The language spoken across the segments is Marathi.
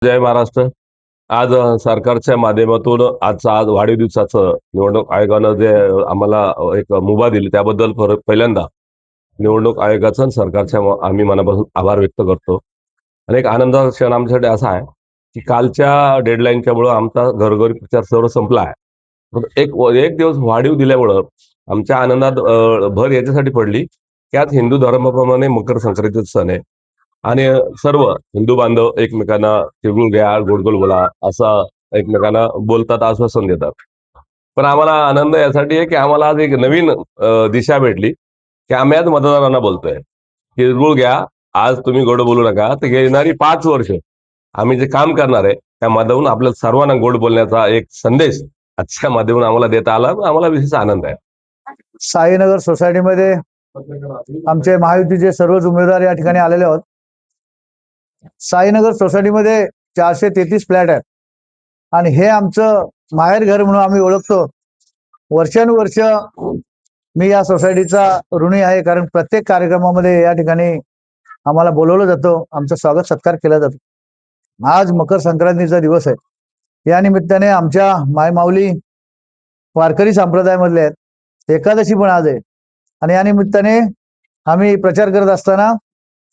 जय महाराष्ट्र. आज सरकारच्या माध्यमातून आज वाढदिवसाचं निवडणूक आयोगानं जे आम्हाला एक मुभा दिली त्याबद्दल पहिल्यांदा निवडणूक आयोगाचं आणि सरकारच्या आम्ही मनापासून आभार व्यक्त करतो. आणि एक आनंदाचा क्षण आमच्यासाठी असा आहे की कालच्या डेडलाईनच्या मुळे आमचा घरोघरी प्रचार सर्व संपला आहे. पण एक दिवस वाढीव दिल्यामुळं आमच्या आनंदात भर याच्यासाठी पडली की आज हिंदू धर्माप्रमाणे मकर संक्रांतीचा सण आहे. आणि सर्व हिंदू बांधव एकमेकांना तिळगुळ घ्या, गोड-गोड बोला, असं एकमेकांना बोलतात, आश्वासन देतात. पण आम्हाला आनंद यासाठी आहे, की आम्हाला आज एक नवीन दिशा भेटली, की आम्ही आज मतदारांना बोलतोय. तिळगुळ घ्या, आज तुम्ही गोड बोलू नका. तर येणारी 5 वर्ष आम्ही जे काम करणार आहे, त्या माध्यमातून आपल्या सर्वांना गोड बोलण्याचा एक संदेश आजच्या माध्यमातून आम्हाला देता आला. आम्हाला विशेष आनंद आहे. साईनगर सोसायटीमध्ये आमचे महायुतीचे सर्वच उमेदवार या ठिकाणी आलेले आहोत. साईनगर सोसायटीमध्ये 433 फ्लॅट आहेत आणि हे आमचं माहेर घर म्हणून आम्ही ओळखतो. वर्षानुवर्ष मी या सोसायटीचा ऋणी आहे, कारण प्रत्येक कार्यक्रमामध्ये या ठिकाणी आम्हाला बोलवलं जातं, आमचं स्वागत सत्कार केला जातो. आज मकर संक्रांतीचा दिवस आहे. या निमित्ताने आमच्या मायमाऊली वारकरी संप्रदायामधले आहेत, एकादशी पण आज आहे आणि या निमित्ताने आम्ही प्रचार करत असताना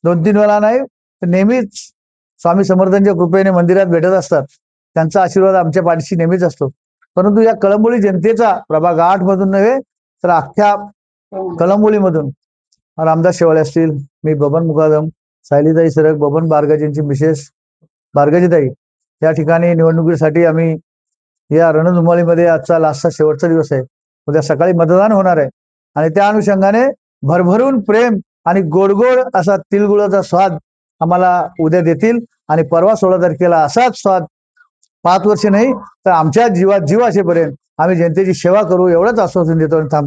2-3 वेळा नाही तर नेहमीच स्वामी समर्थांच्या कृपेने मंदिरात भेटत असतात. त्यांचा आशीर्वाद आमच्या पाठीशी नेहमीच असतो. परंतु या कळंबोली जनतेचा प्रभाग 8 मधून नव्हे तर अख्ख्या कळंबोलीमधून रामदास शेवाळे असतील, मी बबन मुकादम, सायलीताई सरक, बबन बारगाजींची मिसेस बारगाजीताई या ठिकाणी निवडणुकीसाठी आम्ही या रणधुमाळीमध्ये आजचा लास्टचा शेवटचा दिवस आहे. उद्या सकाळी मतदान होणार आहे आणि त्या अनुषंगाने भरभरून प्रेम आणि गोडगोड असा तिळगुळाचा स्वाद आम्हाला उद्या देतील आणि परवा 16 तारखेला असाच स्वाद 5 वर्ष नाही तर आमच्या जीवात जीव असेपर्यंत आम्ही जनतेची सेवा करू, एवढंच आश्वासन देतो आणि थांबतो.